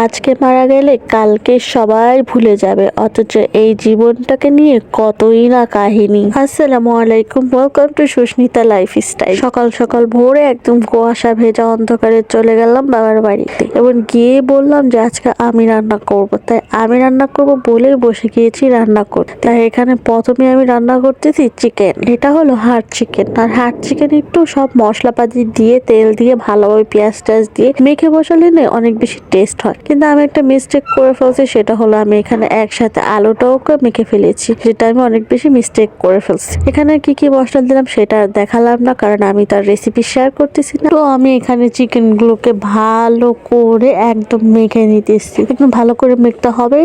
আজকে মারা গেলে কালকে সবাই ভুলে যাবে, অথচ এই জীবনটাকে নিয়ে কতই না কাহিনী। আসসালামু আলাইকুম, ওয়েলকাম টু সুস্মিতা লাইফস্টাইল। সকাল সকাল ভোরে একদম কুয়াশা ভেজা অন্ধকারে চলে গেলাম বাবার বাড়িতে এবং গিয়ে বললাম যে আজকে আমি রান্না করব। তাই আমি রান্না করব বলেই বসে গিয়েছি রান্না করতে। তাই এখানে প্রথমে আমি রান্না করতেছি চিকেন। এটা হলো হার্ড চিকেন। আর হার্ড চিকেন একটু সব মশলাপাতি দিয়ে তেল দিয়ে ভালোভাবে পেঁয়াজ টেয়াজ দিয়ে মেখে বসালে না অনেক বেশি টেস্ট হয়। কিন্তু আমি একটা মিস্টেক করে ফেলছি, সেটা হলো আমি এখানে একসাথে আলুটাও মেখে ফেলেছি, যেটা আমি অনেক বেশি মিস্টেক করে ফেলছি। এখানে কি কি মশলা দিলাম সেটা দেখালাম না, কারণ আমি তার রেসিপি শেয়ার করতেছি না। তো আমি এখানে চিকেন গুলোকে ভালো করে একদম মেখে নিতেছি। একদম ভালো করে মেখতে হবে,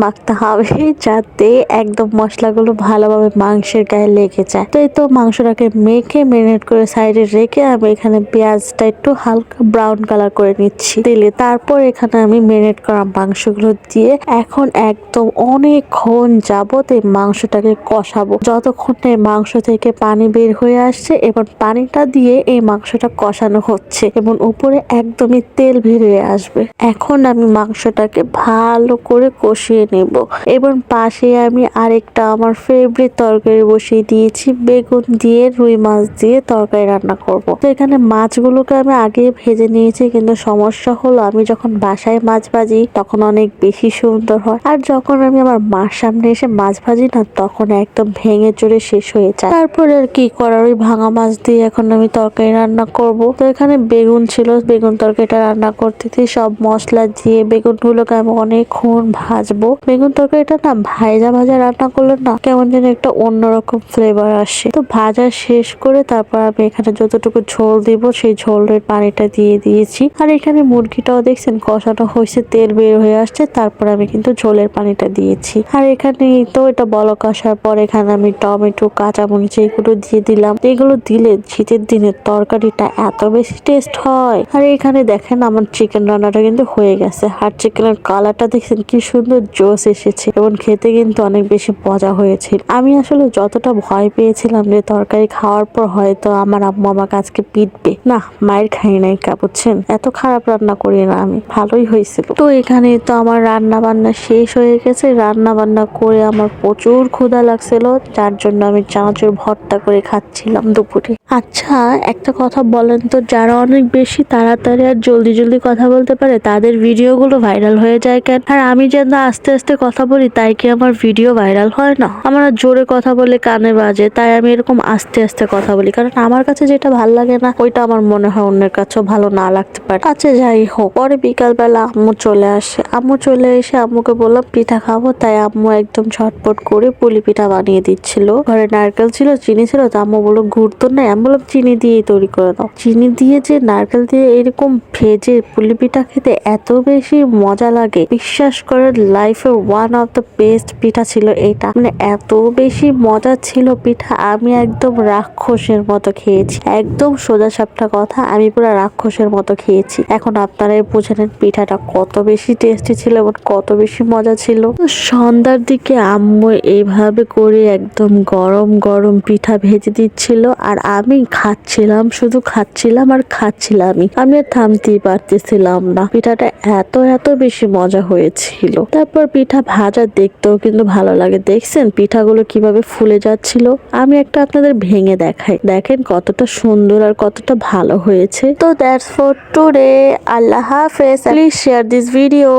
মাখতে হবে যাতে একদম মশলাগুলো ভালোভাবে মাংসের গায়ে লেগে যায়। তো এই তো মাংসটাকে মেখে ম্যারিনেট করে সাইডে রেখে আমি এখানে পেঁয়াজটা একটু হালকা ব্রাউন কালার করে নিচ্ছি তেলে। তারপর এখানে আমি ম্যারিনেট করা মাংসগুলো দিয়ে এখন একদম অনেকক্ষণ যাবত এই মাংসটাকে কষাবো, যতক্ষণ এই মাংস থেকে পানি বের হয়ে আসছে এবং পানিটা দিয়ে এই মাংসটা কষানো হচ্ছে এবং উপরে একদমই তেল বেরিয়ে আসবে। এখন আমি মাংসটাকে ভালো করে কষিয়ে নেব এবং পাশে আমি আরেকটা আমার ফেভারিট তরকারি বসিয়ে দিয়েছি, বেগুন দিয়ে রুই মাছ দিয়ে তরকারি রান্না করব। তো এখানে মাছগুলোকে আমি আগে ভেজে নিয়েছি, কিন্তু সমস্যা হলো আমি যখন বাসায় মাছ ভাজি তখন অনেক বেশি সুন্দর হয়, আর যখন আমি আমার মার সামনে এসে মাছ ভাজি না তখন একদম ভেঙে চড়ে শেষ হয়ে যায়। তারপরে আর কি করার, ওই ভাঙা মাছ দিয়ে এখন আমি তরকারি রান্না করব। তো এখানে বেগুন ছিল, বেগুন তরকারিটা রান্না করতে সব মশলা দিয়ে বেগুন গুলোকে আমি অনেকক্ষণ ভাজবো। বেগুন তরকারিটা না ভাজা ভাজা রান্না করলে না কেমন যেন একটা অন্যরকম ফ্লেভার আসে। তো ভাজা শেষ করে তারপর আমি এখানে যতটুকু ঝোল দিব সেই ঝোলের পানিটা দিয়ে দিয়েছি। আর এখানে মুরগিটাও দেখছেন কষানো হয়েছে, তেল বের হয়ে আসছে, তারপর আমি কিন্তু ঝোলের পানিটা দিয়েছি। আর এখানে তো এটা বলক আসার পর এখানে আমি টমেটো কাঁচামরিচ এগুলো দিয়ে দিলাম। এগুলো দিলে শীতের দিনের তরকারিটা এত বেশি টেস্ট হয়। আর এখানে দেখেন আমার চিকেন রান্নাটা কিন্তু হয়ে গেছে। আর চিকেনের কালারটা দেখছেন কি সুন্দর জোস এসেছে এবং খেতে কিন্তু অনেক বেশি মজা হয়েছিল। আমি আসলে যতটা ভয় পেয়েছিলাম যে তরকারি খাওয়ার পর হয়তো আমার আম্মু আমাকে আজকে পিটবে, না মায়ের খাই নাই কা, বুঝছেন, এত খারাপ রান্না করি না আমি, ভালোই হয়েছিল। তো এখানে তো আমার রান্না বান্না শেষ হয়ে গেছে। রান্না বান্না করে আমার প্রচুর ক্ষুধা লাগছিল, যার জন্য আমি চানাচুর ভর্তা করে খাচ্ছিলাম দুপুরে। আচ্ছা একটা কথা বলেন তো, যারা অনেক বেশি তাড়াতাড়ি আর জলদি জলদি কথা বলতে পারে তাদের ভিডিওগুলো ভাইরাল হয়ে যায় কেন? আর আমি যেন আস্তে আস্তে কথা বলি তাই কি আমার ভিডিও ভাইরাল হয় না? আমার জোরে কথা বলে কানে বাজে, তাই আমি এরকম আস্তে আস্তে কথা বলি, কারণ আমার কাছে যেটা ভালো লাগে না ওইটা আমার মনে হয় অন্যের কাছেও ভালো না লাগতে পারে। আচ্ছা যাই হোক, পরে বিকালবেলা আম্মু চলে আসে। আম্মু চলে এসে আম্মুকে বললাম পিঠা খাবো, তাই আম্মু একদম ঝটপট করে পুলি পিঠা বানিয়ে দিচ্ছিল। ঘরে নারকেল ছিল, চিনি ছিল, তো আম্মু বললো গুড় তো নাই, আমি বললাম চিনি দিয়েই তৈরি করে দাও। চিনি দিয়ে যে নারকেল দিয়ে এরকম ভেজে পুলি পিঠা খেতে এত বেশি মজা লাগে, বিশ্বাস করে লাইফের ওয়ান অফ দ্য বেস্ট পিঠা ছিল এটা। মানে এত বেশি মজা ছিল পিঠা, আমি একদম রাক্ষসের মতো খেয়েছি। একদম সোজা সাপটা কথা, আমি পুরো রাক্ষসের মতো খেয়েছি। এখন আপনারাই বুঝে নেন পিঠাটা কত বেশি টেস্টি ছিল এবং কত বেশি মজা ছিল। সন্ধ্যার দিকে আম্মু এইভাবে করে একদম গরম গরম পিঠা ভেজে দিচ্ছিল আর আমি খাচ্ছিলাম, শুধু খাচ্ছিলাম আর খাচ্ছিলামই, আমি আর থামতেই পারতেছিলাম না। পিঠাটা এত এত বেশি মজা হয়েছিল। তারপর পিঠা ভাজা দেখতেও কিন্তু ভালো লাগে, দেখছেন পিঠাগুলো কিভাবে ফুলে যাচ্ছিল। আমি একটা আপনাদের ভেঙে দেখাই, দেখেন কতটা সুন্দর আর কতটা ভালো হয়েছে। তো দ্যাটস ফর টুডে, আল্লাহ হাফেজ, প্লিজ শেয়ার দিস ভিডিও।